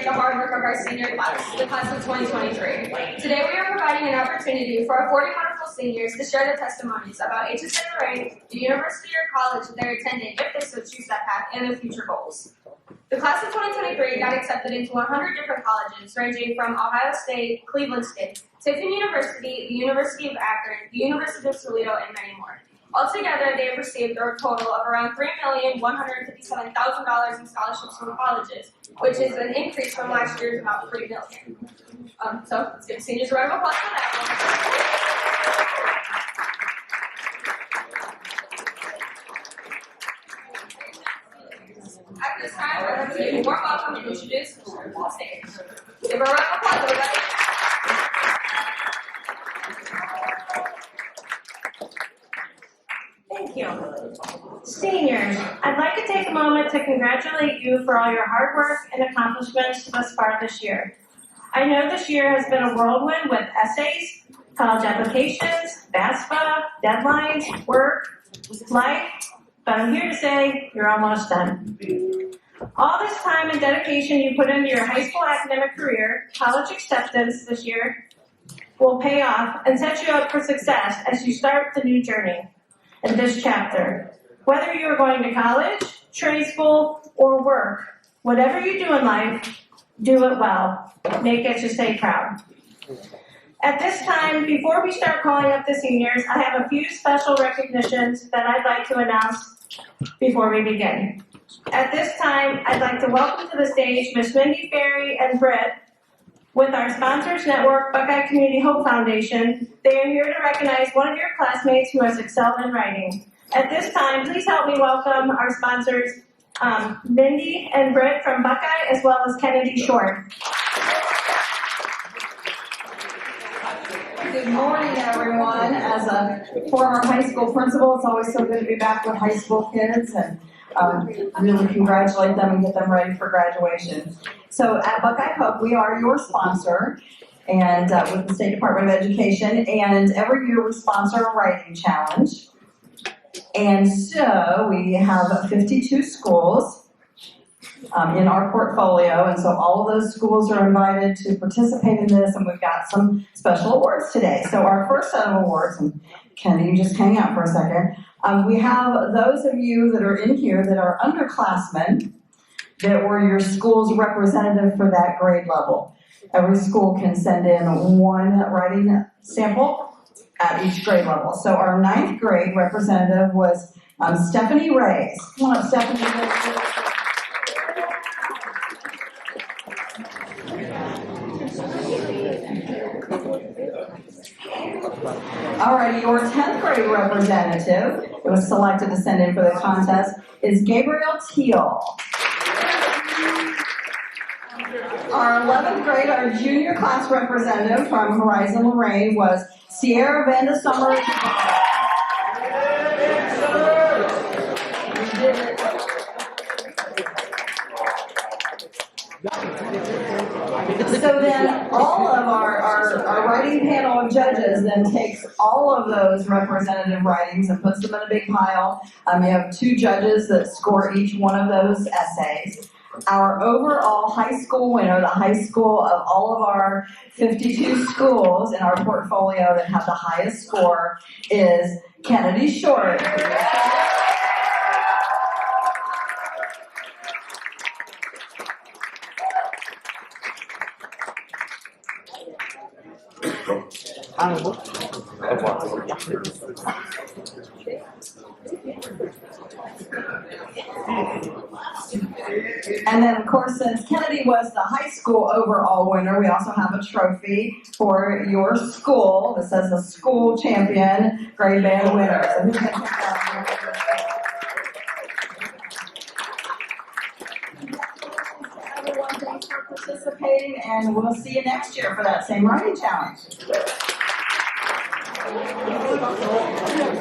the hard work of our senior class, the class of 2023. Today we are providing an opportunity for our 40 wonderful seniors to share their testimonies about HSA Lorraine, the university or college that they're attending if they so choose that path, and their future goals. The class of 2023 got accepted into 100 different colleges, ranging from Ohio State, Cleveland State, Tiffin University, the University of Akron, the University of Toledo, and many more. Altogether, they have received a total of around $3,157,000 in scholarships from colleges, which is an increase from last year's about $3 million. So let's give seniors a round of applause for that one. At this time, I'd like to give a warm welcome and introduce Mr. Paul Stage. Give a round of applause, everybody. Thank you. Seniors, I'd like to take a moment to congratulate you for all your hard work and accomplishments thus far this year. I know this year has been a whirlwind with essays, college applications, FAFSA, deadlines, work, life, but I'm here to say you're almost done. All this time and dedication you put into your high school academic career, college acceptance this year will pay off and set you up for success as you start the new journey in this chapter. Whether you are going to college, trade school, or work, whatever you do in life, do it well. Make HSA proud. At this time, before we start calling up the seniors, I have a few special recognitions that I'd like to announce before we begin. At this time, I'd like to welcome to the stage Ms. Mindy Ferry and Britt with our sponsors network, Buckeye Community Hope Foundation. They are here to recognize one of your classmates who has excelled in writing. At this time, please help me welcome our sponsors, Mindy and Britt from Buckeye, as well as Kennedy Short. Good morning, everyone. As a former high school principal, it's always so good to be back with high school kids and really congratulate them and get them ready for graduation. So at Buckeye Hope, we are your sponsor and with the State Department of Education, and every year we sponsor a writing challenge. And so we have 52 schools in our portfolio, and so all of those schools are invited to participate in this, and we've got some special awards today. So our first set of awards, and Kenny, you just hang out for a second. We have those of you that are in here that are underclassmen that were your school's representative for that grade level. Every school can send in one writing sample at each grade level. So our 9th grade representative was Stephanie Reyes. Come on up, Stephanie. Alrighty, your 10th grade representative that was selected to send in for the contest is Gabriel Teal. Our 11th grade, our junior class representative from Horizon Lorraine was Sierra Vanda Summer. So then all of our writing panel of judges then takes all of those representative writings and puts them in a big pile. You have 2 judges that score each one of those essays. Our overall high school winner, the high school of all of our 52 schools in our portfolio that have the highest score, is Kennedy Short. And then, of course, since Kennedy was the high school overall winner, we also have a trophy for your school that says the school champion grade band winner. So who's going to take that? Everyone, thanks for participating, and we'll see you next year for that same writing challenge.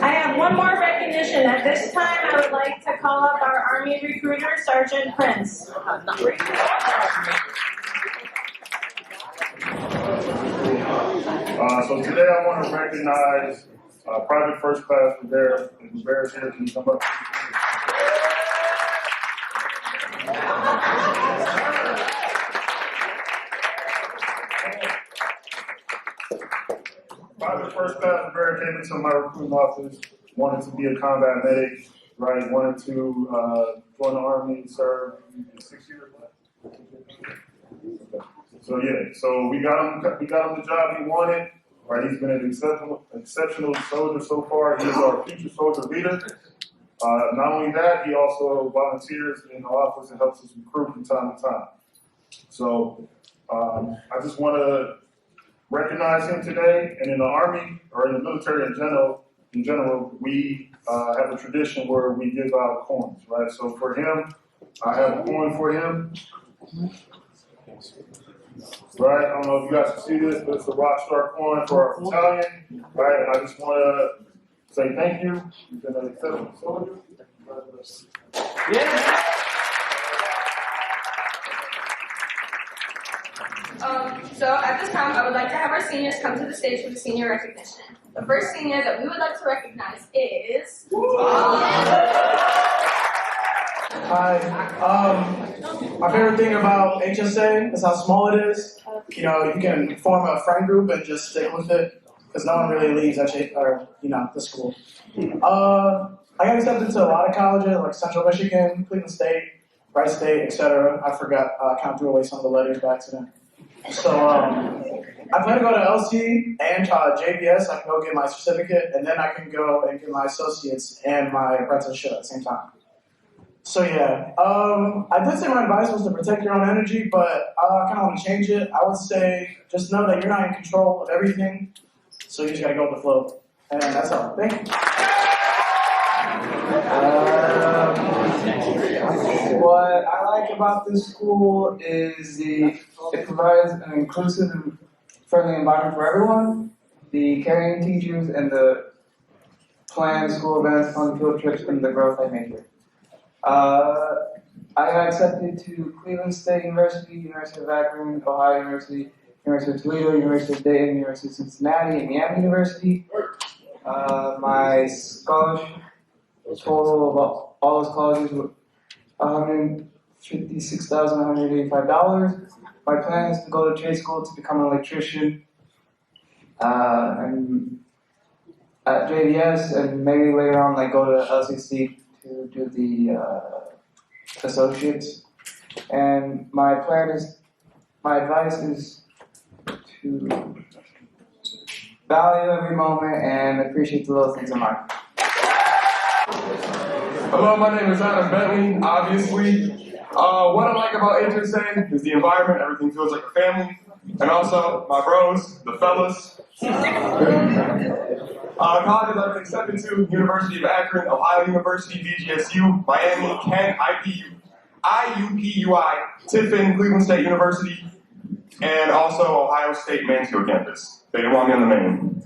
I have one more recognition. At this time, I would like to call up our Army recruiter, Sergeant Prince. So today I want to recognize Private First Class Rivera. Rivera's here. Can you come up? first class, Rivera came into my recruiting office, wanted to be a combat medic, right? Wanted to join the Army, serve 6 years. So yeah, so we got him the job he wanted. Right, he's been an exceptional soldier so far. He is our future soldier leader. Not only that, he also volunteers in the office and helps us recruit from time to time. So I just want to recognize him today. And in the Army or in the military in general, we have a tradition where we give out coins, right? So for him, I have a coin for him. Right, I don't know if you guys can see this, but it's a Rockstar coin for our battalion. Right, and I just want to say thank you. You've been an exceptional soldier. Yeah. So at this time, I would like to have our seniors come to the stage for the senior recognition. The first senior that we would like to recognize is. Hi. My favorite thing about HSA is how small it is. You know, you can form a friend group and just stick with it because no one really leaves the school. I got accepted to a lot of colleges like Central Michigan, Cleveland State, Rice State, etc. I forgot, kind of threw away some of the letters by accident. So I plan to go to LC and JBS. I can go get my certificate, and then I can go and get my associates and my apprenticeship at the same time. So yeah, I did say my advice was to protect your own energy, but I kind of want to change it. I would say just know that you're not in control of everything, so you just gotta go with the flow. And that's all. Thank you. What I like about this school is it provides an inclusive and friendly environment for everyone. The caring teachers and the planned school events, fun field trips, and the growth I made here. I got accepted to Cleveland State University, University of Akron, Ohio University, University of Toledo, University of Dayton, University of Cincinnati, and Miami University. My scholarship total of all those colleges was $156,185. My plan is to go to trade school to become an electrician. And at JVS, and maybe later on, go to LCC to do the associates. And my advice is to value every moment and appreciate the little things in life. Hello, my name is Adam Bentley, obviously. What I like about HSA is the environment, everything feels like a family. And also, my bros, the fellas. Colleges I've been accepted to: University of Akron, Ohio University, VGSU, Miami, Kent, IUPUI, Tiffin, Cleveland State University, and also Ohio State Mansfield campus. They didn't want me on the main.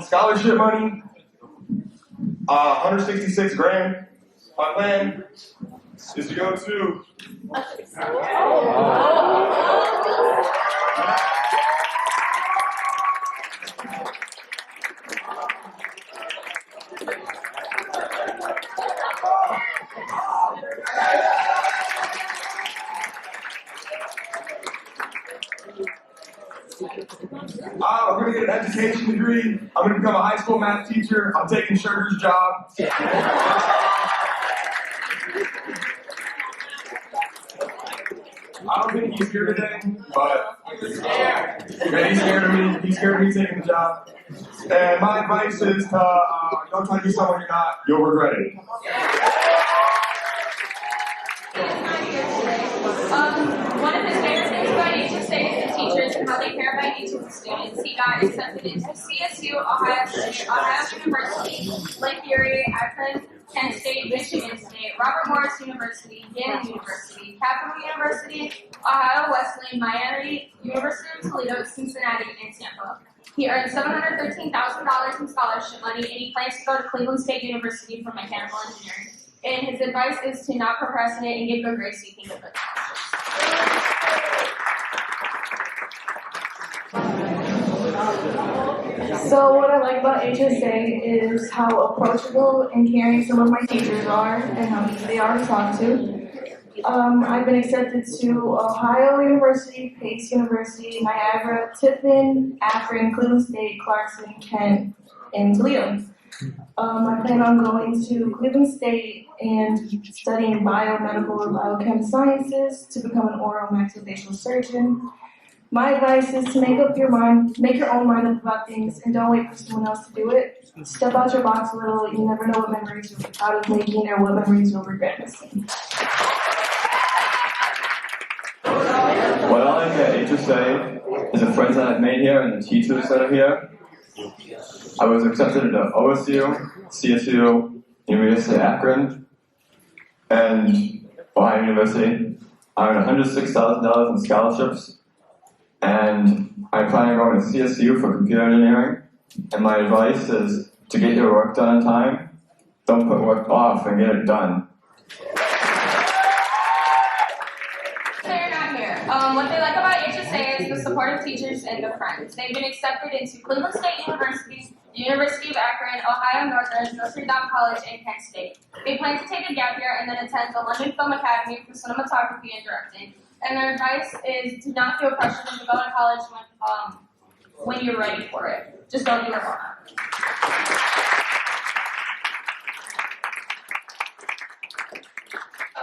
Scholarship money, $166,000. My plan is to go to. I'm going to get an education degree. I'm going to become a high school math teacher. I'm taking Sugar's job. I don't think he's here today, but he's scared of me. He's scared of me taking the job. And my advice is to don't try to be someone you're not. You'll regret it. One of his favorite things about HSA is the teachers and how they care about each of the students. He got accepted into CSU, Ohio University, Lake Erie, Akron, Kent State, Michigan State, Robert Morris University, Yale University, Capital University, Ohio Wesleyan, Miami, University of Toledo, Cincinnati, and Tampa. He earned $713,000 in scholarship money, and he plans to go to Cleveland State University for mechanical engineering. And his advice is to not procrastinate and get good grades so you can get good scholarships. So what I like about HSA is how approachable and caring some of my teachers are and how easy they are to talk to. I've been accepted to Ohio University, Pace University, Niagara, Tiffin, Akron, Cleveland State, Clarkson, Kent, and Toledo. I plan on going to Cleveland State and studying biomedical or biochem sciences to become an oral maxillofacial surgeon. My advice is to make your own mind up about things and don't wait for someone else to do it. Step out your box a little. You never know what memories you'll be proud of making or what memories you'll regret missing. What I like at HSA is the friends that I've made here and the teachers that are here. I was accepted into OSU, CSU, University of Akron, and Ohio University. I earned $106,000 in scholarships, and I'm planning on going to CSU for computer engineering. And my advice is to get your work done on time. Don't put work off and get it done. They're not here. What they like about HSA is the support of teachers and the friends. They've been accepted into Cleveland State University, the University of Akron, Ohio Northern, Notre Dame College, and Kent State. They plan to take a gap year and then attend the London Film Academy for cinematography and directing. And their advice is to not feel pressured to go to college when you're ready for it. Just don't give it wrong.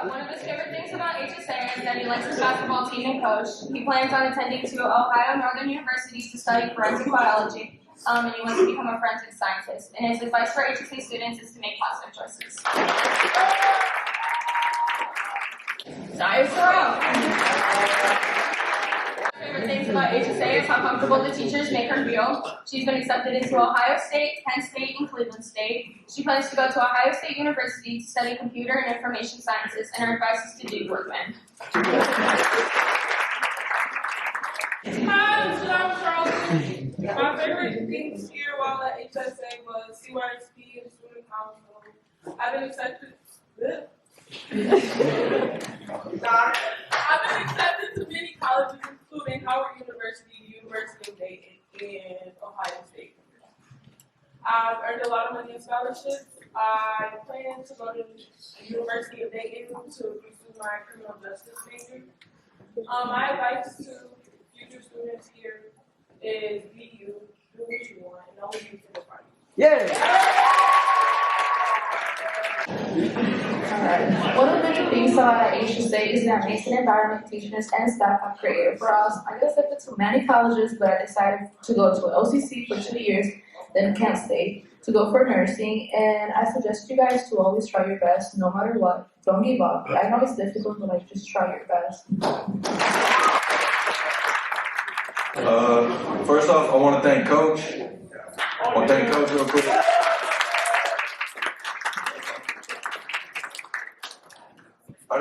One of his favorite things about HSA is that he likes his basketball team and coach. He plans on attending to Ohio Northern University to study forensic biology, and he wants to become a forensic scientist. And his advice for HSA students is to make positive choices. Dive favorite things about HSA is how comfortable the teachers make her feel. She's been accepted into Ohio State, Kent State, and Cleveland State. She plans to go to Ohio State University to study computer and information sciences, and her advice is to do Brookman. Hi, I'm Charles. My favorite things here while at HSA was CYSP and student council. I've been accepted. I've been accepted to many colleges, including Howard University, the University of Dayton, and Ohio State. I've earned a lot of money in scholarships. I plan to go to the University of Dayton to pursue my criminal justice major. My advice to future students here is be you, do what you want, and always be for the party. One of the big things about HSA is that makes an environment teachers and staff have created for us. I got accepted to many colleges, but I decided to go to LCC for 2 years, then Kent State to go for nursing. And I suggest you guys to always try your best, no matter what. Don't give up. I know it's difficult, but like just try your best. First off, I want to thank Coach. I want to thank Coach real quick. I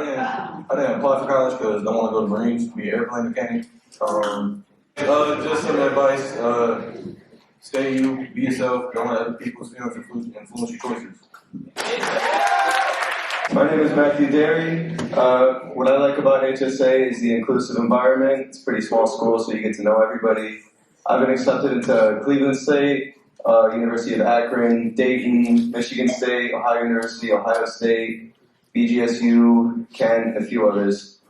didn't apply for college because I don't want to go to Marines to be an airplane mechanic. Just some advice. Stay you, be yourself. Don't let other people's feelings influence your choices. My name is Matthew Derry. What I like about HSA is the inclusive environment. It's a pretty small school, so you get to know everybody. I've been accepted into Cleveland State, University of Akron, Dayton, Michigan State, Ohio University, Ohio State, BGSU, Kent, and a few others.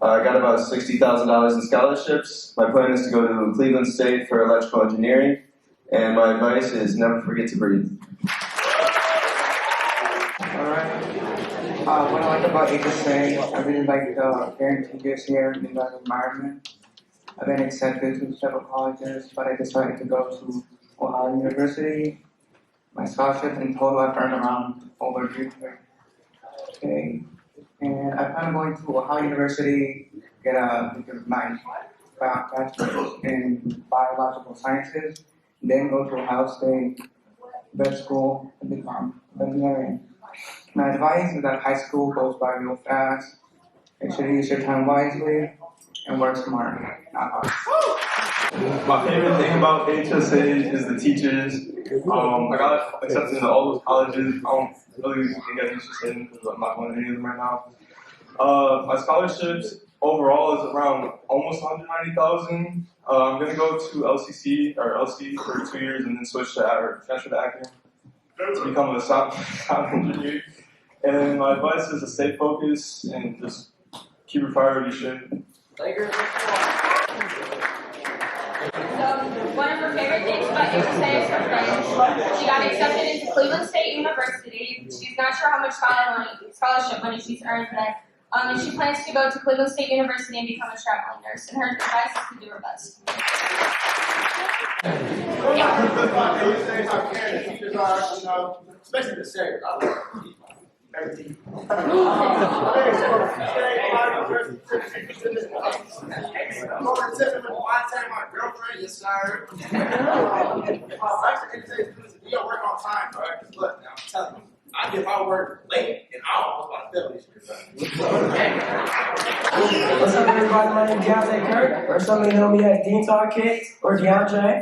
I got about $60,000 in scholarships. My plan is to go to Cleveland State for electrical engineering, and my advice is never forget to breathe. What I like about HSA, I really like the parent teachers here in the environment. I've been accepted to several colleges, but I decided to go to Ohio University. My scholarship in total I've earned around over $300K. And I plan on going to Ohio University, get my bachelor's in biological sciences, then go to Ohio State vet school and become a veterinarian. My advice is that high school goes by real fast. Make sure you use your time wisely and work smart, not hard. My favorite thing about HSA is the teachers. I got accepted into all those colleges. I don't really think I'm interested in because I'm not going to any of them right now. My scholarships overall is around almost $190,000. I'm going to go to LCC or LC for 2 years and then switch to transfer to Akron to become a software engineer. And my advice is to stay focused and just keep your priorities straight. One of her favorite things about HSA is her friends. She got accepted into Cleveland State University. She's not sure how much scholarship money she's earned there. And she plans to go to Cleveland State University and become a traveling nurse. And her advice is to do her best. Especially the Sarah. Everything. My girlfriend, yes sir. You gotta work on time, bro. Cause look, now I'm telling you, I get my work late and I almost want to fail this shit. What's up, everybody? My name is Deontay Kirk, or some of you know me as Dean Tar Kids, or DeAndre.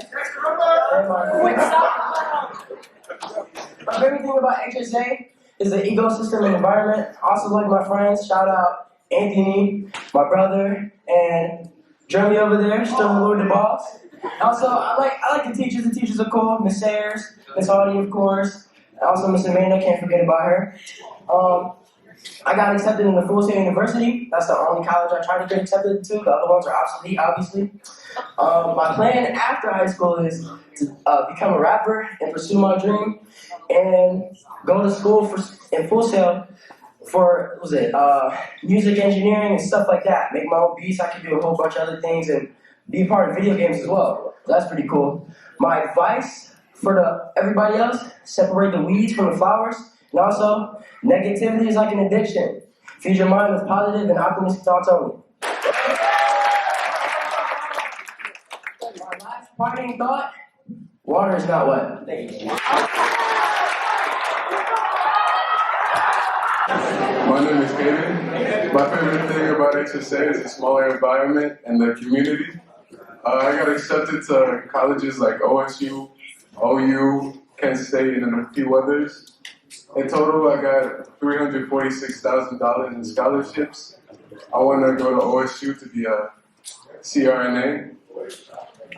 My favorite thing about HSA is the ecosystem and environment. I also like my friends. Shout out Anthony, my brother, and Jeremy over there, still Lord the boss. Also, I like the teachers. The teachers are cool. Miss Sayers, Miss Hardy, of course. Also, Miss Amanda, can't forget about her. I got accepted into Full Sail University. That's the only college I tried to get accepted to. The other ones are obsolete, obviously. My plan after high school is to become a rapper and pursue my dream, and go to school in Full Sail for music engineering and stuff like that. Make my own beats. I can do a whole bunch of other things and be a part of video games as well. So that's pretty cool. My advice for everybody else: separate the weeds from the flowers. And also, negativity is like an addiction. Feed your mind with positive and optimistic thoughts only. My last parting thought: water is not wet. Thank you. My name is Kaden. My favorite thing about HSA is the smaller environment and the community. I got accepted to colleges like OSU, OU, Kent State, and a few others. In total, I got $346,000 in scholarships. I want to go to OSU to be a CRNA.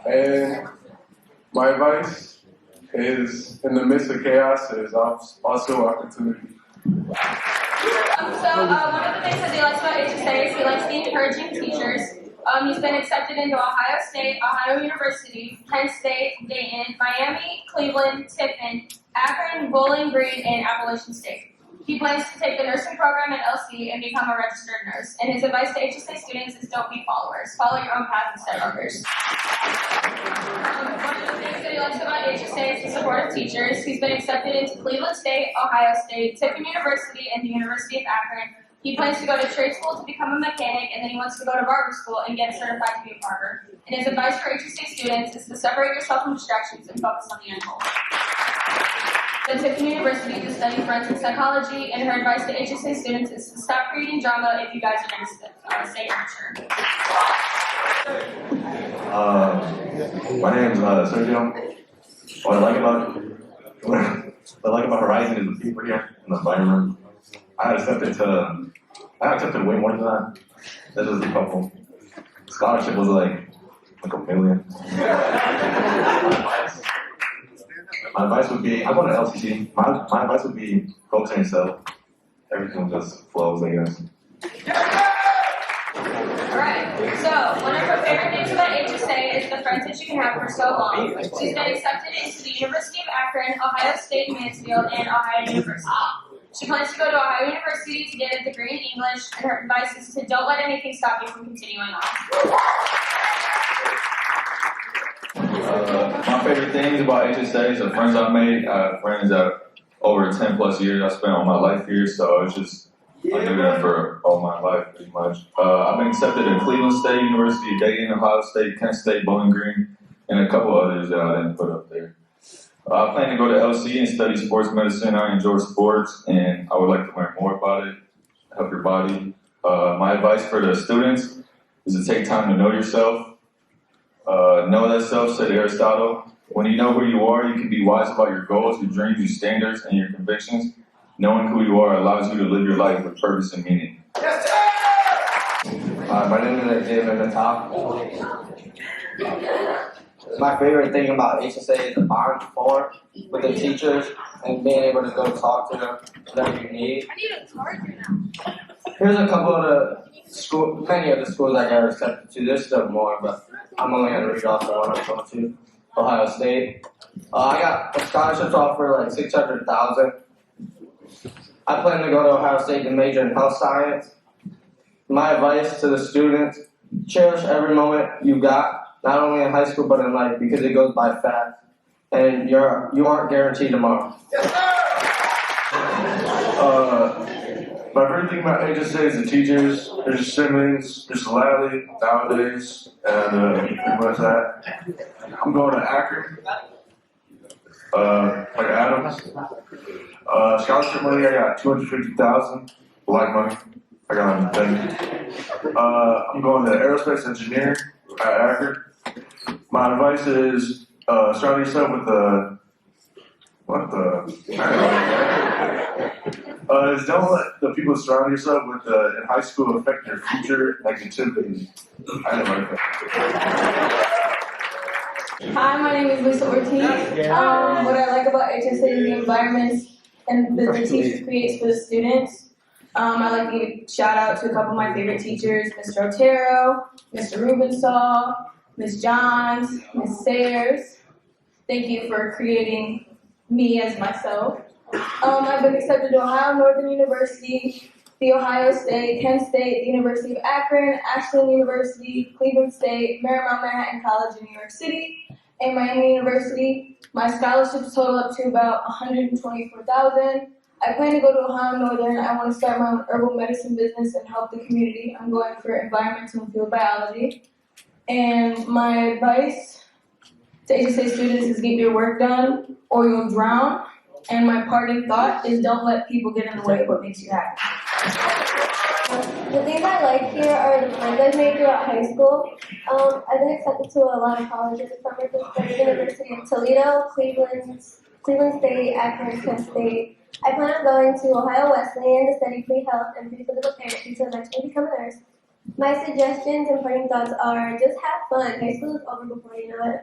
And my advice is, in the midst of chaos, there's also opportunity. One of the things that he likes about HSA is he likes the encouraging teachers. He's been accepted into Ohio State, Ohio University, Kent State, Dayton, Miami, Cleveland, Tiffin, Akron, Bowling Green, and Appalachian State. He plans to take the nursing program at LC and become a registered nurse. And his advice to HSA students is don't be followers. Follow your own path instead of others. One of the things that he likes about HSA is the support of teachers. He's been accepted into Cleveland State, Ohio State, Tiffin University, and the University of Akron. He plans to go to trade school to become a mechanic, and then he wants to go to barber school and get certified to be a barber. And his advice for HSA students is to separate yourself from distractions and focus on the end goal. So Tiffin University to study forensic psychology, and her advice to HSA students is to stop creating drama if you guys are going to stay immature. My name's Sergio. What I like about Horizon is the people here and the environment. I got accepted way more than that. That was a couple. Scholarship was like $1 million. My advice would be, I go to LCC. My advice would be focus on yourself. Everything just flows, I guess. Alright, so one of her favorite things about HSA is the friends that she can have for so long. She's been accepted into the University of Akron, Ohio State Mansfield, and Ohio University. She plans to go to Ohio University to get a degree in English, and her advice is to don't let anything stop you from continuing on. My favorite things about HSA is the friends I've made. Friends that over 10 plus years I spent all my life here, so it's just I knew them for all my life pretty much. I've been accepted at Cleveland State University, Dayton, Ohio State, Kent State, Bowling Green, and a couple others that I didn't put up there. I plan to go to LC and study sports medicine. I enjoy sports, and I would like to learn more about it, help your body. My advice for the students is to take time to know yourself. Know thyself, said Aristotle. When you know who you are, you can be wise about your goals, your dreams, your standards, and your convictions. Knowing who you are allows you to live your life with purpose and meaning. My name is David Nataf. My favorite thing about HSA is the bond form with the teachers and being able to go talk to them whatever you need. I need a charger now. Here's a couple of many of the schools I got accepted to. There's still more, but I'm only gonna read off the one I'm going to. Ohio State. I got a scholarship offer like $600,000. I plan to go to Ohio State to major in health science. My advice to the students: cherish every moment you got, not only in high school but in life, because it goes by fast, and you aren't guaranteed tomorrow. My favorite thing about HSA is the teachers. There's Simmons, there's Lally nowadays, and pretty much that. I'm going to Akron, like Adams. Scholarship money, I got $250,000. Like money, I got thing. I'm going to aerospace engineer at Akron. My advice is surround yourself with is don't let the people surround yourself with in high school affect your future negativity. I don't like that. Hi, my name is Lisa Ortiz. What I like about HSA is the environments and that the teachers creates for the students. I like to give a shout out to a couple of my favorite teachers, Mr. Otero, Mr. Rubenstahl, Ms. Johns, Ms. Sayers. Thank you for creating me as myself. I've been accepted to Ohio Northern University, The Ohio State, Kent State, the University of Akron, Ashland University, Cleveland State, Marymount Manhattan College in New York City, and Miami University. My scholarships total up to about $124,000. I plan to go to Ohio Northern. I want to start my own herbal medicine business and help the community. I'm going for environmental and field biology. And my advice to HSA students is get your work done or you'll drown. And my parting thought is don't let people get in the way of what makes you happy. The things I like here are the friends I've made throughout high school. I've been accepted to a lot of colleges this summer, just like the University of Toledo, Cleveland State, Akron, Kent State. I plan on going to Ohio Wesleyan to study pre-health and pre-physical therapy to eventually become a nurse. My suggestions and parting thoughts are just have fun. High school is over before you know it.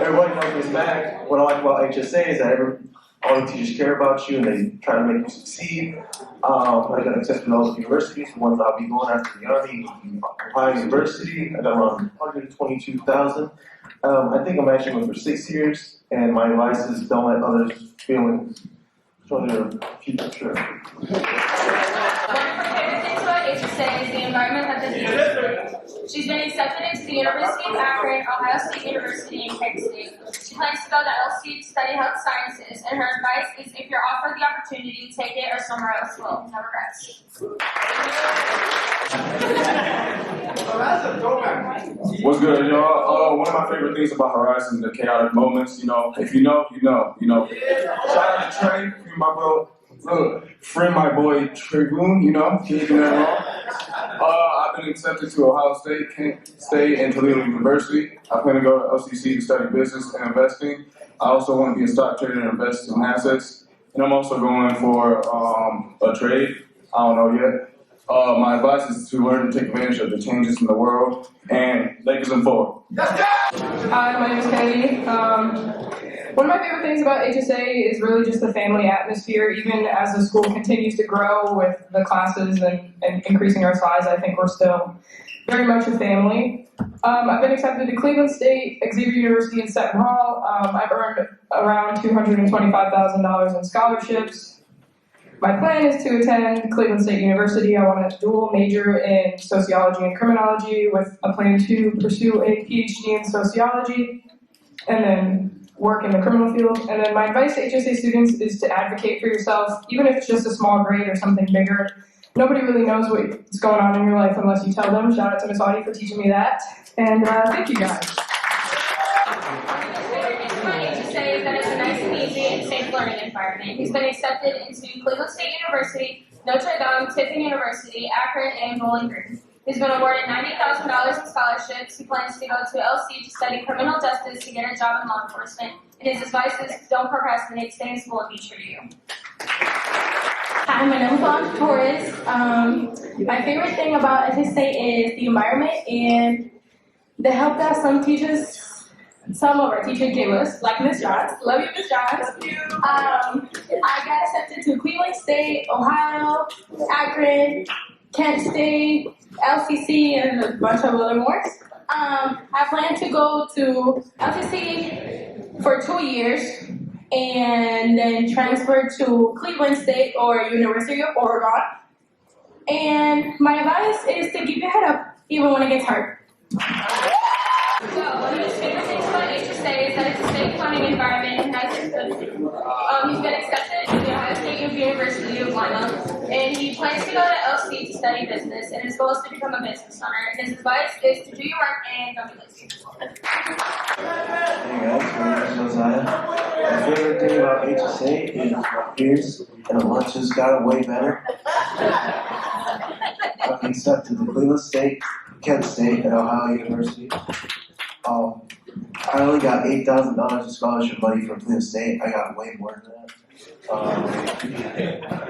Everybody knows Miss Mac. What I like about HSA is that all the teachers care about you and they try to make you succeed. I got accepted to all the universities. The ones I'll be going after the Army, Ohio University. I got around $122,000. I think I'm actually going for 6 years. And my advice is don't let others' feelings show their future. One of her favorite things about HSA is the environment that the teachers create. She's been accepted into the University of Akron, Ohio State University, and Kent State. She plans to go to LC to study health sciences, and her advice is if you're offered the opportunity, take it or somewhere else will. No regrets. What's good, y'all? One of my favorite things about Horizon is the chaotic moments. You know, if you know, you know. Shout out to Trey, my bro. Friend, my boy Trayvon, you know, can't do that wrong. I've been accepted to Ohio State, Kent State, and Toledo University. I plan to go to LCC to study business and investing. I also want to be a stock trader and invest in assets. And I'm also going for a trade. I don't know yet. My advice is to learn to take advantage of the changes in the world and Lakers in 4. Hi, my name is Kennedy. One of my favorite things about HSA is really just the family atmosphere. Even as the school continues to grow with the classes and increasing our size, I think we're still very much a family. I've been accepted to Cleveland State, Xavier University, and Seton Hall. I've earned around $225,000 in scholarships. My plan is to attend Cleveland State University. I want to dual major in sociology and criminology with a plan to pursue a PhD in sociology and then work in the criminal field. And then my advice to HSA students is to advocate for yourself, even if it's just a small grade or something bigger. Nobody really knows what's going on in your life unless you tell them. Shout out to Ms. Audie for teaching me that. And thank you guys. Say that it's a nice and easy and safe learning environment. He's been accepted into Cleveland State University, Notre Dame, Tiffin University, Akron, and Bowling Green. He's been awarded $90,000 in scholarships. He plans to go to LC to study criminal justice to get a job in law enforcement. And his advice is don't procrastinate, stay in school, and be true to you. Hi, my name is Alondra Torres. My favorite thing about HSA is the environment and the help that some of our teachers gave us, like Miss Johns. Love you, Miss Johns. I got accepted to Cleveland State, Ohio, Akron, Kent State, LCC, and a bunch of other more. I plan to go to LCC for 2 years and then transfer to Cleveland State or University of Oregon. And my advice is to keep your head up even when it gets hard. So, one of his favorite things about HSA is that it's a safe learning environment and has he's been accepted to the Ohio State University of Lima, and he plans to go to LC to study business, and his goal is to become a business owner. And his advice is to do your work and don't be lazy. Hey guys, my name is Josiah. My favorite thing about HSA is my peers and the lunches got way better. I've been accepted to Cleveland State, Kent State, and Ohio University. I only got $8,000 in scholarship money from Cleveland State. I got way more than that.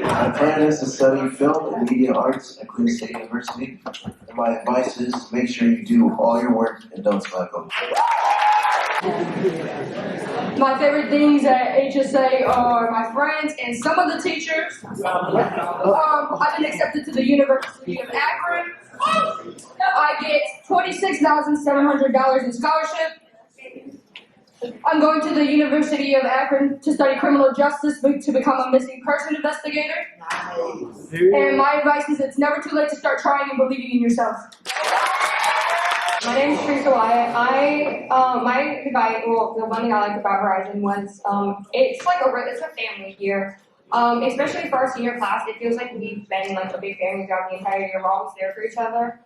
My plan is to study film and media arts at Cleveland State University. And my advice is make sure you do all your work and don't slack off. My favorite things at HSA are my friends and some of the teachers. I've been accepted to the University of Akron. I get $26,700 in scholarship. I'm going to the University of Akron to study criminal justice to become a missing person investigator. And my advice is it's never too late to start trying and believing in yourself. My name is Teresa Wyatt. My advice, well, the one thing I liked about Horizon was it's a family here. Especially for our senior class, it feels like we've been like a big family throughout the entire year. We're always there for each other.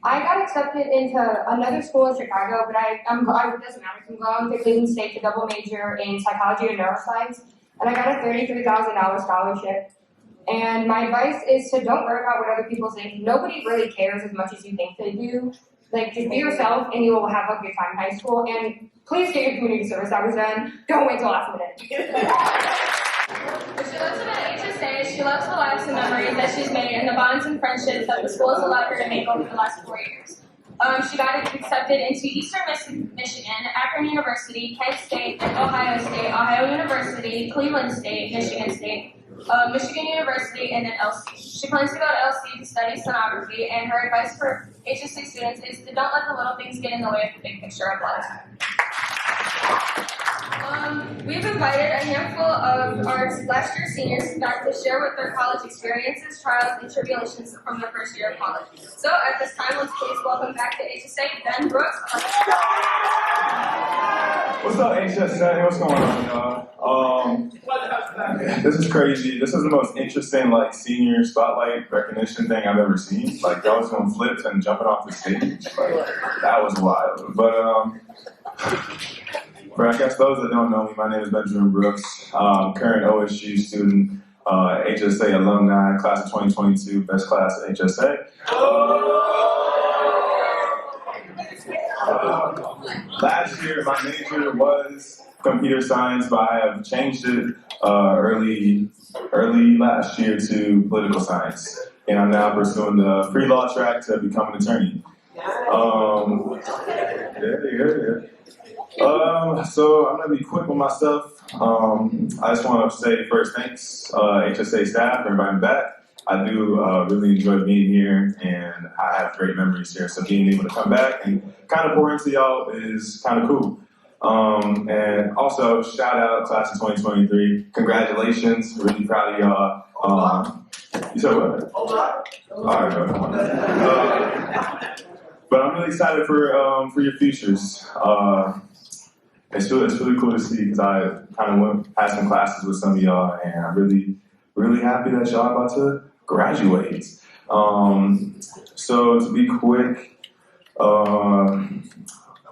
I got accepted into another school in Chicago, but it doesn't matter. I'm going to Cleveland State to double major in psychology and neuroscience, and I got a $33,000 scholarship. And my advice is to don't worry about what other people think. Nobody really cares as much as you think they do. Like, just be yourself, and you will have a good time in high school. And please get your community service hours done. Don't wait till last minute. What she loves about HSA is she loves the lives and memories that she's made and the bonds and friendships that the school has allowed her to make over the last 4 years. She got accepted into Eastern Michigan, Akron University, Kent State, Ohio University, Cleveland State, Michigan State, Michigan University, and then LC. She plans to go to LC to study sonography, and her advice for HSA students is to don't let the little things get in the way of the big picture of life. We've invited a handful of our last year seniors back to share with their college experiences, trials, and tribulations from their first year of college. So at this time, let's please welcome back to HSA, Ben Brooks. What's up, HSA? What's going on, y'all? This is crazy. This is the most interesting, senior spotlight recognition thing I've ever seen. Y'all was doing flips and jumping off the stage. That was wild. But, for I guess those that don't know me, my name is Benjamin Brooks. Current OSU student, HSA alumni, class of 2022, best class at HSA. Last year, my major was computer science, but I have changed it early last year to political science, and I'm now pursuing the pre-law track to become an attorney. So I'm gonna be quick with my stuff. I just want to say first, thanks HSA staff for inviting me back. I do really enjoy being here, and I have great memories here. So being able to come back and kind of pour into y'all is kind of cool. And also shout out class of 2023. Congratulations, really proud of y'all. You said what? All right. But I'm really excited for your futures. It's really cool to see because I kind of had some classes with some of y'all, and I'm really happy that y'all are about to graduate. So to be quick, I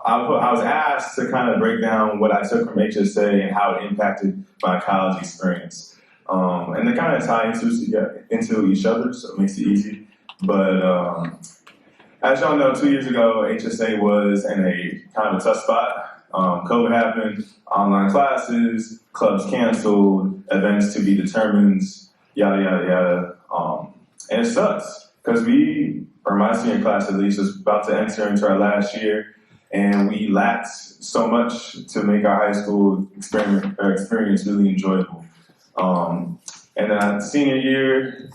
was asked to kind of break down what I took from HSA and how it impacted my college experience. And they kind of tie into each other, so it makes it easy. But as y'all know, 2 years ago, HSA was in a kind of a tough spot. COVID happened, online classes, clubs canceled, events to be determined, yada, yada, yada. And it sucks. because we, or my senior class at least, is about to enter into our last year, and we lacked so much to make our high school experience really enjoyable. And then senior year,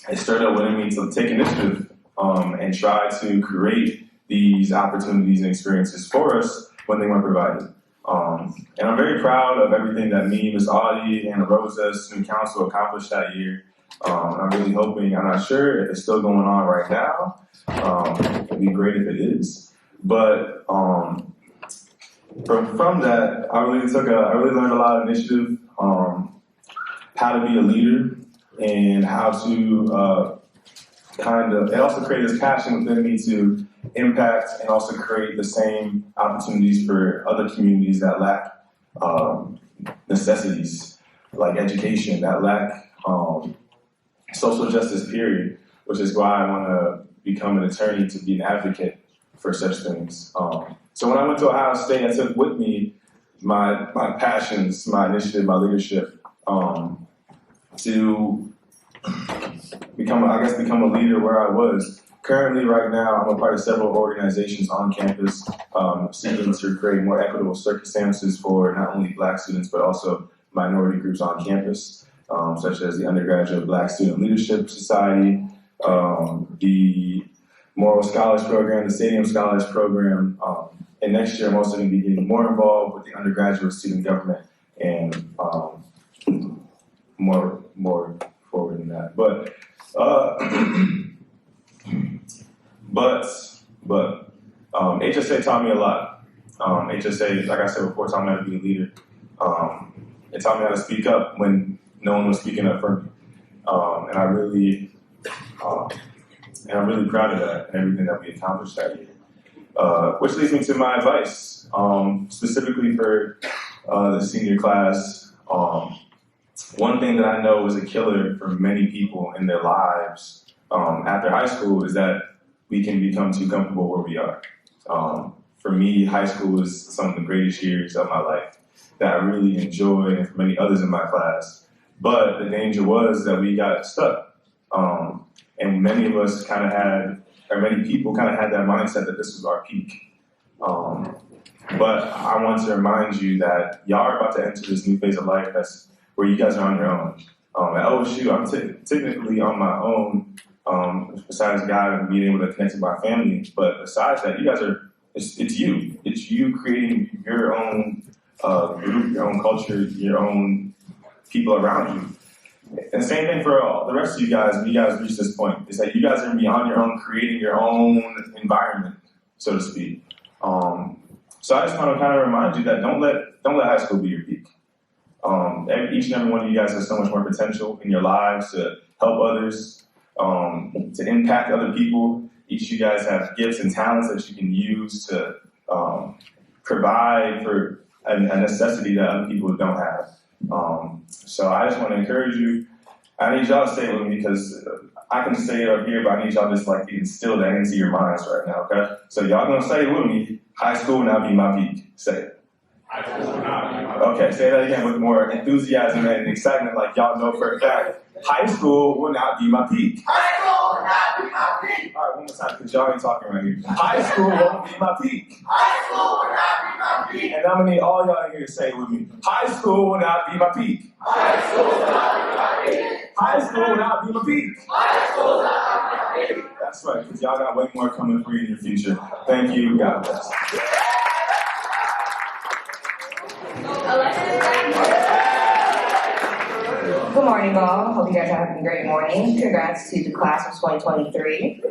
it started winning me to take initiative and try to create these opportunities and experiences for us when they weren't provided. And I'm very proud of everything that me, Ms. Audie, and Rosa, student council accomplished that year. I'm really hoping, I'm not sure if it's still going on right now. It'd be great if it is. But from that, I really learned a lot of initiative, how to be a leader, and how to it also created this passion within me to impact and also create the same opportunities for other communities that lack necessities like education, that lack social justice, period, which is why I want to become an attorney, to be an advocate for such things. So when I went to Ohio State, I took with me my passions, my initiative, my leadership, to become a leader where I was. Currently, right now, I'm a part of several organizations on campus, seeking to create more equitable circumstances for not only Black students, but also minority groups on campus, such as the Undergraduate Black Student Leadership Society, the Moral Scholars Program, the Stadium Scholars Program, and next year I'm also going to be getting more involved with the undergraduate student government and more forward than that. But HSA taught me a lot. HSA, like I said before, taught me how to be a leader. It taught me how to speak up when no one was speaking up for me. And I'm really proud of that and everything that we accomplished that year. Which leads me to my advice, specifically for the senior class. One thing that I know is a killer for many people in their lives after high school is that we can become too comfortable where we are. For me, high school was some of the greatest years of my life that I really enjoyed, and for many others in my class. But the danger was that we got stuck. And many of us many people kind of had that mindset that this was our peak. But I want to remind you that y'all are about to enter this new phase of life where you guys are on your own. At OSU, I'm technically on my own, besides God and being able to connect to my family. But besides that, you guys it's you. It's you creating your own group, your own culture, your own people around you. And the same thing for the rest of you guys, when you guys reach this point, is that you guys are going to be on your own, creating your own environment, so to speak. So I just want to kind of remind you that don't let high school be your peak. Each and every one of you guys has so much more potential in your lives to help others, to impact other people. Each of you guys have gifts and talents that you can use to provide for a necessity that other people don't have. So I just want to encourage you. I need y'all to say it with me because I can say it up here, but I need y'all just like to instill that into your minds right now, okay? So y'all gonna say it with me. High school will not be my peak. Say it. High school will not be my peak. Okay, say that again with more enthusiasm and excitement, like y'all know for a fact. High school will not be my peak. High school will not be my peak. All right, one more time, because y'all ain't talking right here. High school won't be my peak. High school will not be my peak. And I'm gonna need all y'all in here to say it with me. High school will not be my peak. High school will not be my peak. High school will not be my peak. High school will not be my peak. That's right, because y'all got way more coming for you in your future. Thank you. God bless. Good morning, all. Hope you guys are having a great morning. Congrats to the class of 2023.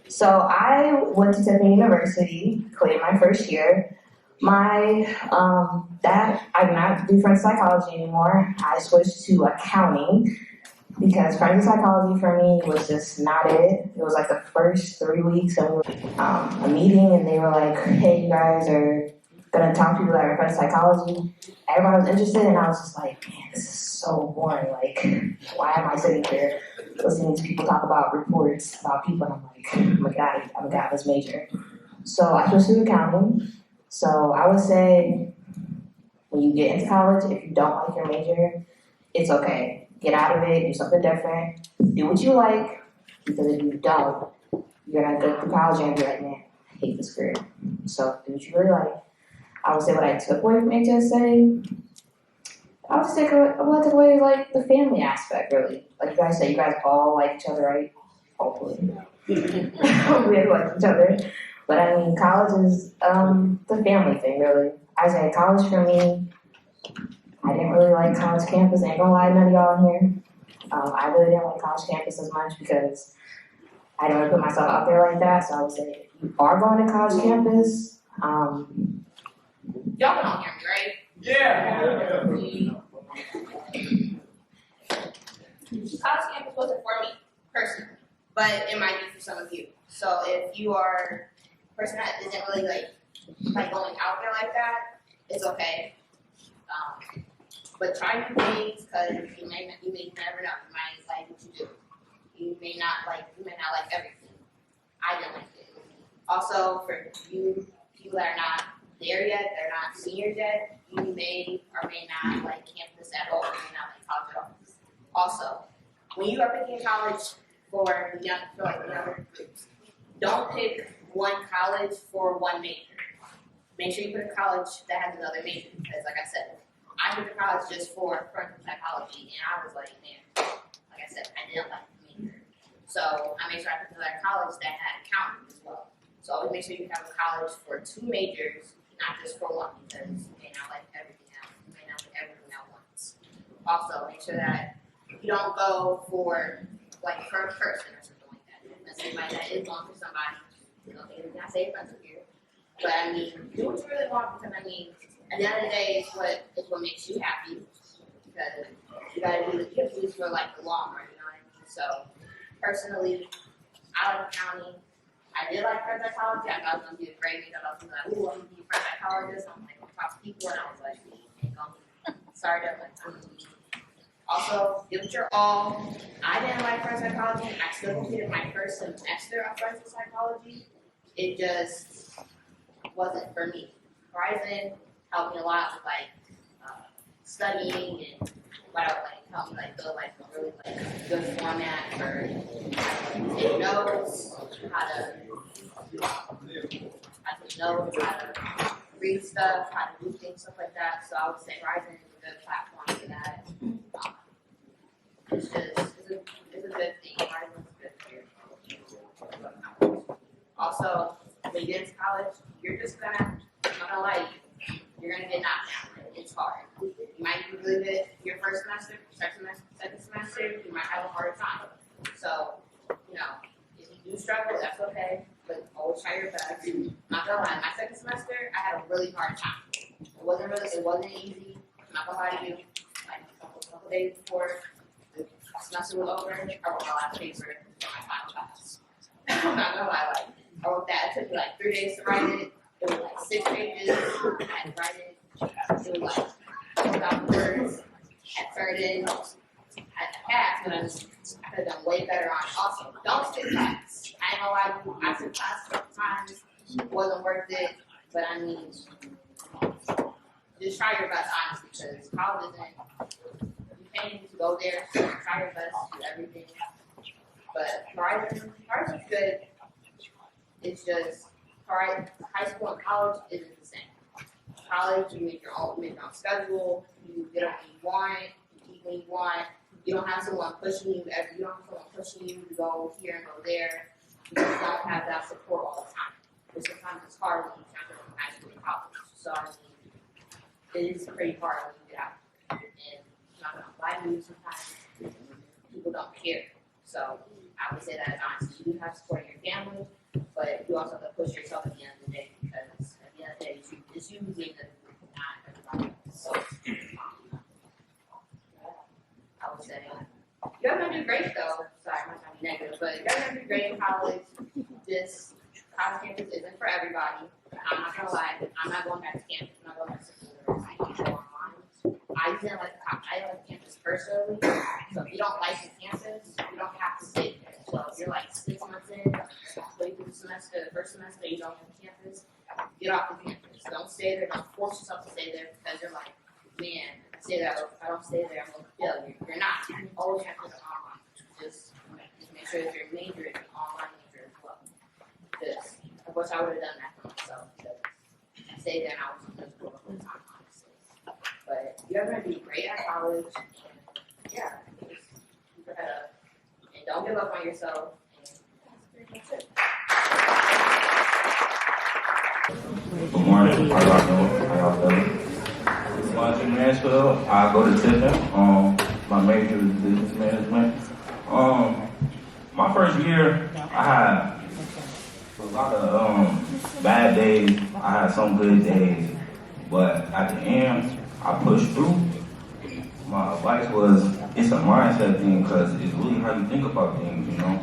So I went to Tiffin University, cleared my first year. I do not do forensic psychology anymore. I switched to accounting because forensic psychology for me was just not it. It was like the first 3 weeks of a meeting, and they were like, hey, you guys are gonna talk to people that are in forensic psychology. Everyone was interested, and I was just like, man, this is so boring. Like, why am I sitting here listening to people talk about reports about people? And I'm like, I'm a guy this major. So I switched to accounting. So I would say when you get into college, if you don't like your major, it's okay. get out of it, do something different, do what you like, because if you don't, you're gonna go to college and be like, man, I hate this career. So do what you really like. I would say what I took away from HSA, I would take away like the family aspect, really. Like you guys said, you guys all like each other, right? Hopefully. We have like each other. But I mean, college is the family thing, really. I say college for me, I didn't really like college campus. I ain't gonna lie to none of y'all in here. I really didn't like college campus as much because I didn't really put myself out there like that. So I would say, if you are going to college campus, Y'all can all hear me, right? Yeah. College campus wasn't for me personally, but it might be for some of you. So if you are a person that isn't really like going out there like that, it's okay. But try new things because you may never know. You might like what you do. You may not like everything. I didn't like it. Also, for you people that are not there yet, they're not seniors yet, you may or may not like campus at all, you may not like college at all. Also, when you are picking college for younger groups, don't pick one college for one major. Make sure you pick a college that has another major, because like I said, I picked a college just for forensic psychology, and I was like, man, like I said, I didn't like the major. So I made sure I picked another college that had accounting as well. So always make sure you have a college for 2 majors, not just for one, because you may not like everything else. You may not like everything at once. Also, make sure that you don't go for like per person or something like that. That's somebody that is going for somebody. You know, they did not say offensive here. But I mean, do what you really want, because I mean, at the end of the day, it's what makes you happy. Because you have to do this for like the long run, you know what I mean? So personally, I like accounting. I did like forensic psychology. I thought I was gonna be a great major. I was like, ooh, I'm gonna be a forensic psychologist. I'm like gonna talk to people, and I was like, ain't gonna be started. Also, give it your all. I didn't like forensic psychology. I still completed my first semester of forensic psychology. It just wasn't for me. Horizon helped me a lot with like studying and what I would like help me like build like a really like good format for take notes, how to read stuff, how to do things, stuff like that. So I would say Horizon is a good platform for that. It's a good thing. Horizon is good here. Also, when you get into college, you're just gonna, I'm not gonna lie to you, you're gonna get knocked down. It's hard. You might be really good your first semester, second semester, you might have a harder time. So, you know, if you do struggle, that's okay, but always try your best. I'm not gonna lie, my second semester, I had a really hard time. It wasn't easy. I'm not gonna lie to you. Like a couple days before the semester was over, I wrote my last paper for my final class. I'm not gonna lie, like, I wrote that. It took me like 3 days to write it. It was like 6 pages. I had to write it. It was like 2,000 words. I turned in. I passed, but I could have done way better on it. Also, don't skip class. I ain't gonna lie to you. I took class a couple times. It wasn't worth it. But I mean, just try your best, honestly, because college isn't, you paying to go there, so try your best to do everything. But Horizon's good. It's just, high school and college isn't the same. College, you make your own schedule, you get up when you want, you eat when you want, you don't have someone pushing you to go here and go there. You just don't have that support all the time. But sometimes it's hard when you transfer from high school to college. So I mean, it is pretty hard when you get out. And I'm not gonna lie to you, sometimes people don't care. So I would say that as honestly, you do have support in your family, but you also have to push yourself at the end of the day, because at the end of the day, it's you who's in the group, not everybody else. So I would say you're gonna do great though. Sorry, I'm not trying to be negative, but you're gonna do great in college. This college campus isn't for everybody. I'm not gonna lie, I'm not going back to campus. I'm not going back to school. I can go online. I didn't like campus personally. So if you don't like the campus, you don't have to stay there. So if you're like 6 months in, halfway through the semester, the first semester, you don't have campus, get off the campus. Don't stay there. Don't force yourself to stay there because you're like, man, if I don't stay there, I'm going to fail. You're not. sure that your major is an online major as well. Because I wish I would have done that for myself, because I stayed there and I was in school the whole time, honestly. But you're gonna do great at college, and yeah, just keep your head up, and don't give up on yourself, and that's pretty much it. Good morning. How y'all doing? How y'all feeling? Watching Nashville. I go to Tiffin. My major is business management. My first year, I had a lot of bad days. I had some good days, but at the end, I pushed through. My advice was, it's a mindset thing, because it's really how you think about things, you know.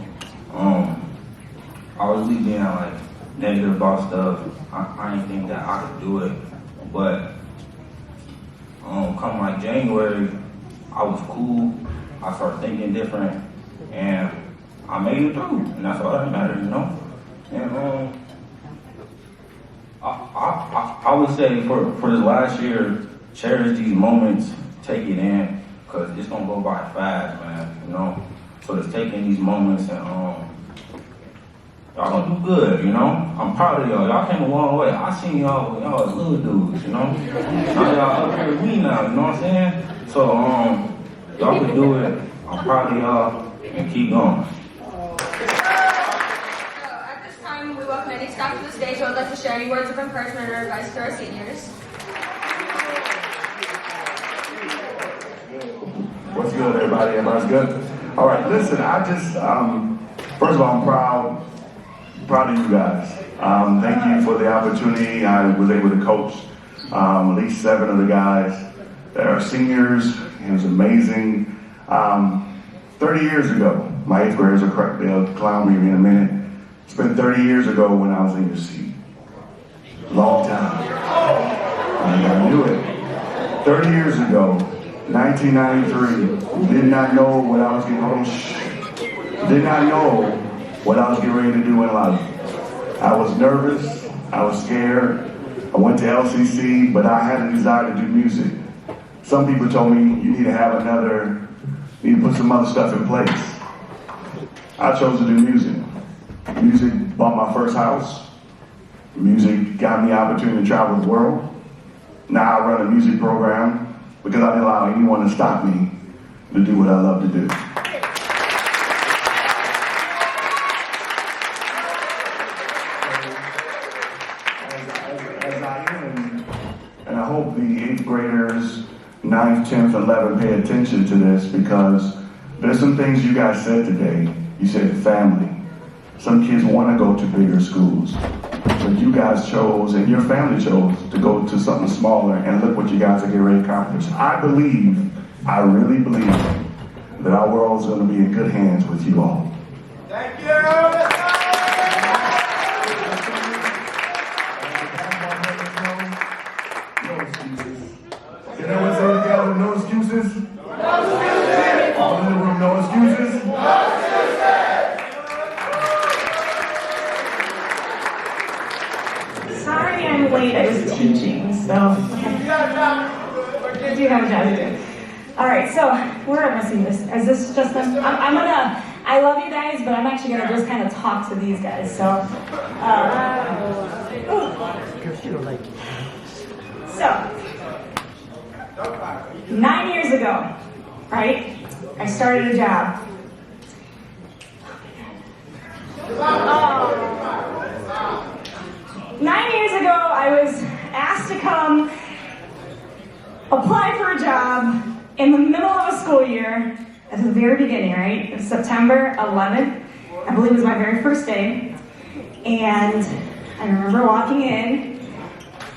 I was really being like negative about stuff. I didn't think that I could do it, but come like January, I was cool. I started thinking different, and I made it through, and that's all that matters, you know. And I would say for this last year, cherish these moments, take it in, cause it's gonna go by fast, man. You know. So just taking these moments and y'all gonna do good, you know? I'm proud of y'all. Y'all came a long way. I seen y'all when y'all was little dudes, you know? Now y'all up here with me now, you know what I'm saying? So, y'all can do it. I'm proud of y'all, and keep going. At this time, we welcome any staff to the stage who would like to share any words of encouragement or advice to our seniors. What's good, everybody? Everybody's good? All right, listen, I just, first of all, I'm proud of you guys. Thank you for the opportunity. I was able to coach at least 7 of the guys that are seniors. It was amazing. 30 years ago, my 8th graders will correct, they'll clown me in a minute. It's been 30 years ago when I was in your seat. Long time. I knew it. 30 years ago, 1993, did not know what I was did not know what I was getting ready to do in life. I was nervous, I was scared. I went to LCC, but I had a desire to do music. Some people told me, you need to put some other stuff in place. I chose to do music. Music bought my first house. Music got me the opportunity to travel the world. Now I run a music program because I didn't allow anyone to stop me to do what I love to do. As I end, and I hope the 8th graders, 9th, 10th, 11th pay attention to this, because there's some things you guys said today. You said family. Some kids want to go to bigger schools, but you guys chose, and your family chose, to go to something smaller, and look what you guys are getting ready to accomplish. I really believe that our world's going to be in good hands with you all. Thank you. No excuses. Can everyone say it together? No excuses? No excuses. All in the room, no excuses? No excuses. Sorry I'm late, I was teaching, so. I do have a job to do. All right, so where am I seeing this? Is this just I love you guys, but I'm actually gonna just kind of talk to these guys, so. So, 9 years ago, right, I started a job. 9 years ago, I was asked to come apply for a job in the middle of a school year at the very beginning, right? It was September 11th, I believe it was my very first day. And I remember walking in,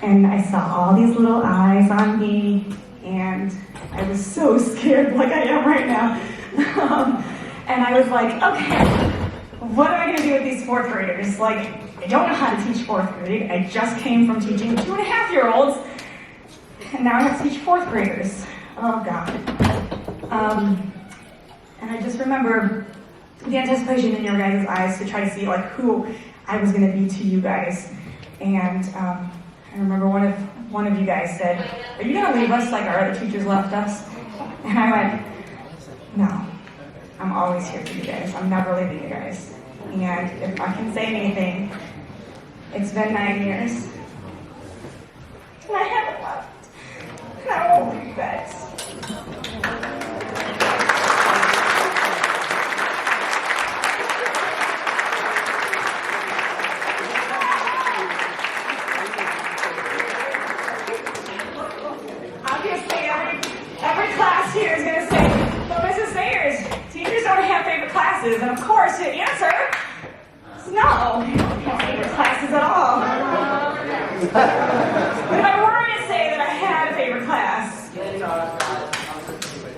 and I saw all these little eyes on me, and I was so scared, like I am right now. And I was like, okay, what am I gonna do with these 4th graders? Like, I don't know how to teach 4th grade. I just came from teaching 2.5-year-olds, and now I have to teach 4th graders. Oh God. And I just remember the anticipation in your guys' eyes to try to see like who I was gonna be to you guys. And I remember one of you guys said, "Are you gonna leave us like our other teachers left us?" And I went, "No, I'm always here for you guys. I'm never leaving you guys. And if I can say anything, it's been 9 years. And I haven't left. And I won't leave you guys. Obviously, every class here is going to say, well, Mrs. Sayers, teachers don't have favorite classes. And of course, the answer is no. We don't have favorite classes at all. But if I were to say that I had a favorite class,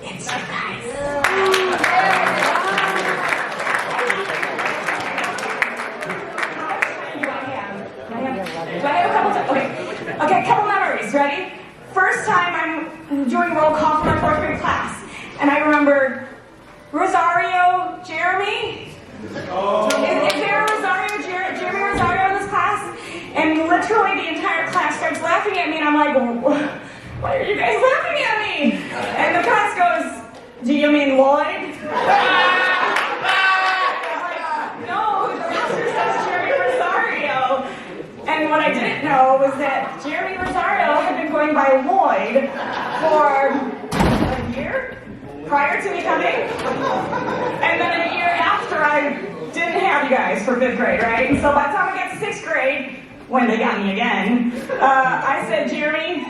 it's you guys. Do I have a couple? Okay, a couple memories. Ready? First time I'm doing roll call for my 4th grade class, and I remember Rosario, Jeremy. Is there a Rosario, Jeremy Rosario in this class? And literally the entire class starts laughing at me, and I'm like, why are you guys laughing at me? And the class goes, do you mean Lloyd? No, the pastor says Jeremy Rosario. And what I didn't know was that Jeremy Rosario had been going by Lloyd for a year prior to me coming. And then a year after I didn't have you guys for 5th grade, right? And so by the time I got to 6th grade, when they got me again, I said, Jeremy,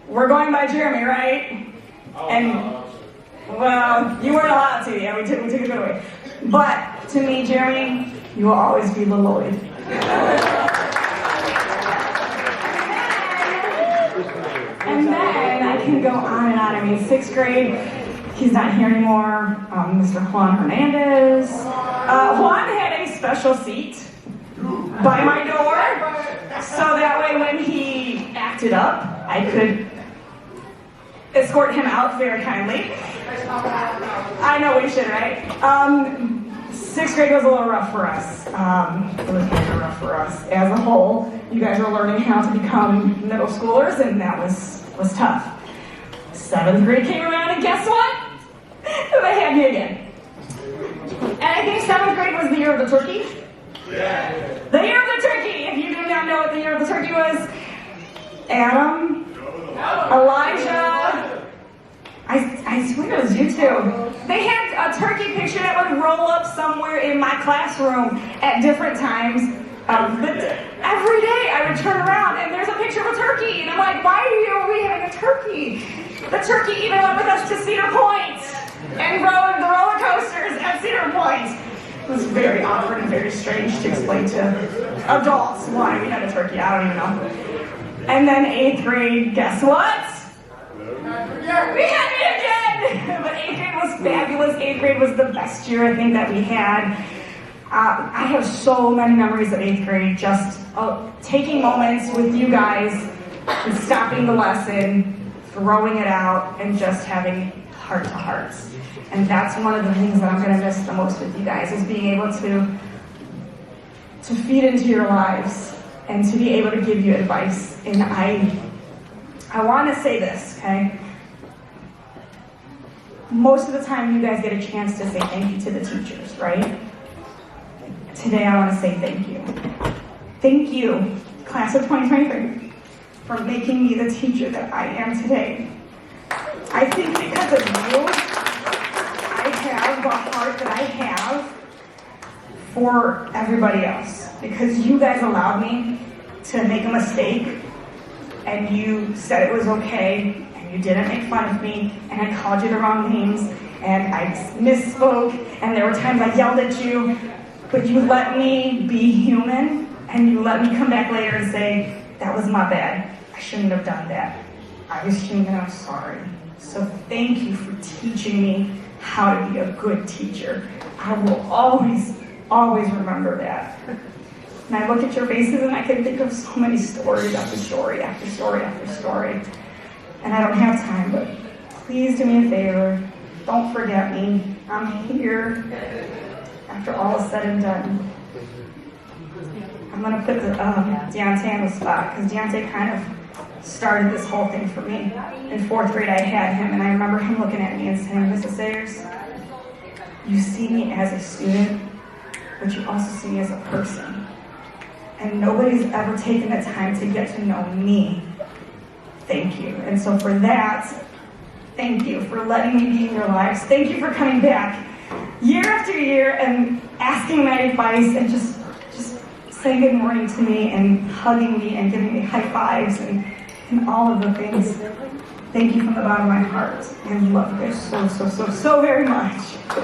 we're going by Jeremy, right? And, well, you weren't allowed to. Yeah, we took it good away. But to me, Jeremy, you will always be the Lloyd. And then I can go on and on. I mean, 6th grade, he's not here anymore. Mr. Juan Hernandez. Juan had a special seat by my door, so that way when he acted up, I could escort him out very kindly. I know we should, right? 6th grade was a little rough for us. It was kind of rough for us as a whole. You guys are learning how to become middle schoolers, and that was tough. 7th grade came around, and guess what? They had me again. And I think 7th grade was the year of the turkey. Yeah. The year of the turkey. If you do not know what the year of the turkey was, Adam, Elijah, I swear it was you two. They had a turkey picture that would roll up somewhere in my classroom at different times. Every day I would turn around and there's a picture of a turkey. And I'm like, why are we having a turkey? The turkey even went with us to Cedar Point and rode the roller coasters at Cedar Point. It was very awkward and very strange to explain to adults why we had a turkey. I don't even know. And then 8th grade, guess what? We had it again! But 8th grade was fabulous. 8th grade was the best year I think that we had. I have so many memories of 8th grade, just taking moments with you guys and stopping the lesson, throwing it out, and just having heart-to-hearts. And that's one of the things that I'm going to miss the most with you guys, is being able to feed into your lives and to be able to give you advice. And I want to say this, okay? Most of the time you guys get a chance to say thank you to the teachers, right? Today I want to say thank you. Thank you, class of 2023, for making me the teacher that I am today. I think because of you, I have the heart that I have for everybody else. Because you guys allowed me to make a mistake, and you said it was okay, and you didn't make fun of me, and I called you the wrong names, and I misspoke, and there were times I yelled at you, but you let me be human, and you let me come back later and say, that was my bad. I shouldn't have done that. I was human, I'm sorry. So thank you for teaching me how to be a good teacher. I will always, always remember that. And I look at your faces and I can think of so many stories after story after story after story. And I don't have time, but please do me a favor. Don't forget me. I'm here after all is said and done. I'm going to put Deontay on the spot, because Deontay kind of started this whole thing for me. In 4th grade, I had him, and I remember him looking at me and saying, Mrs. Sayers, you see me as a student, but you also see me as a person. And nobody's ever taken the time to get to know me. Thank you. And so for that, thank you for letting me be in your lives. Thank you for coming back year after year and asking my advice and just saying good morning to me and hugging me and giving me high fives and all of the things. Thank you from the bottom of my heart. I love you so very much. We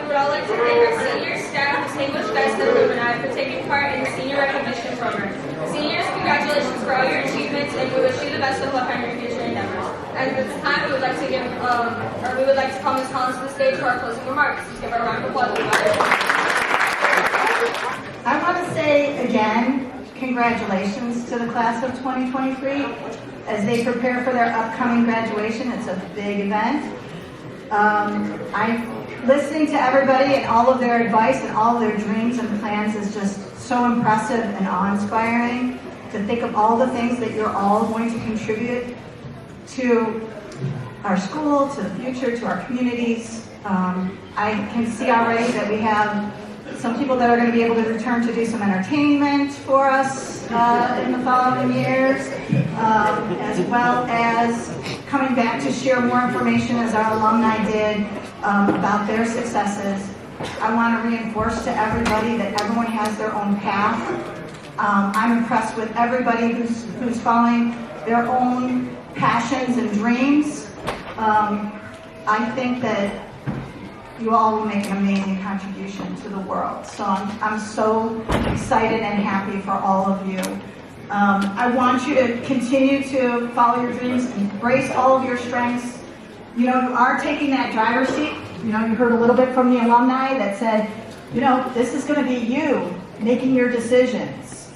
would all like to thank our senior staff, distinguished guests, and alumni for taking part in the senior recognition program. Seniors, congratulations for all your achievements, and we wish you the best of luck on your future endeavors. At this time, we would like to call Ms. Collins to the stage for our closing remarks. Let's give her a round of applause. I want to say again, congratulations to the class of 2023 as they prepare for their upcoming graduation. It's a big event. Listening to everybody and all of their advice and all of their dreams and plans is just so impressive and awe-inspiring to think of all the things that you're all going to contribute to our school, to the future, to our communities. I can see already that we have some people that are going to be able to return to do some entertainment for us in the following years, as well as coming back to share more information as our alumni did about their successes. I want to reinforce to everybody that everyone has their own path. I'm impressed with everybody who's following their own passions and dreams. I think that you all will make an amazing contribution to the world. So I'm so excited and happy for all of you. I want you to continue to follow your dreams, embrace all of your strengths. You know, you are taking that driver's seat. You know, you heard a little bit from the alumni that said, you know, this is going to be you making your decisions.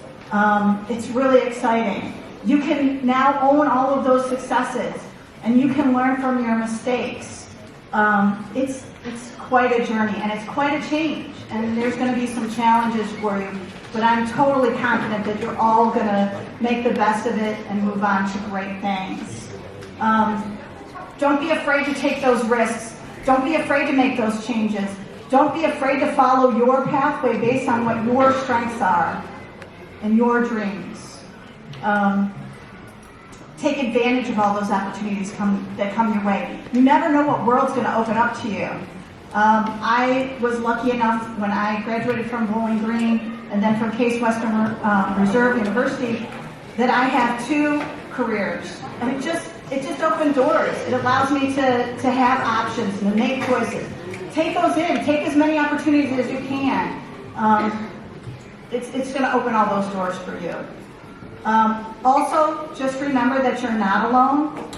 It's really exciting. You can now own all of those successes, and you can learn from your mistakes. It's quite a journey, and it's quite a change, and there's going to be some challenges for you, but I'm totally confident that you're all going to make the best of it and move on to great things. Don't be afraid to take those risks. Don't be afraid to make those changes. Don't be afraid to follow your pathway based on what your strengths are and your dreams. Take advantage of all those opportunities that come your way. You never know what world's going to open up to you. I was lucky enough when I graduated from Bowling Green and then from Case Western Reserve University that I have 2 careers, and it just opened doors. It allows me to have options and to make choices. Take those in. Take as many opportunities as you can. It's going to open all those doors for you. Also, just remember that you're not alone.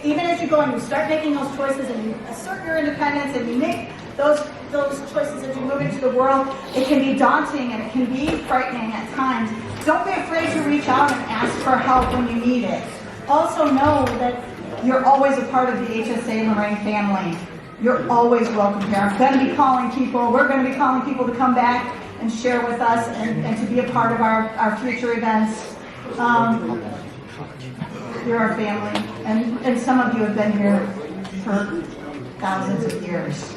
Even as you go and you start making those choices and you assert your independence and you make those choices as you move into the world, it can be daunting and it can be frightening at times. Don't be afraid to reach out and ask for help when you need it. Also know that you're always a part of the HSA Lorraine family. You're always welcome here. I'm going to be calling people. We're going to be calling people to come back and share with us and to be a part of our future events. You're our family, and some of you have been here for thousands of years.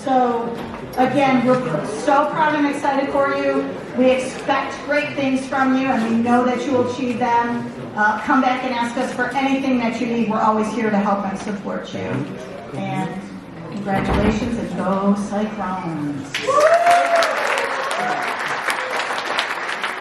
So, again, we're so proud and excited for you. We expect great things from you, and we know that you will achieve them. Come back and ask us for anything that you need. We're always here to help and support you. And congratulations, and go Cyclones.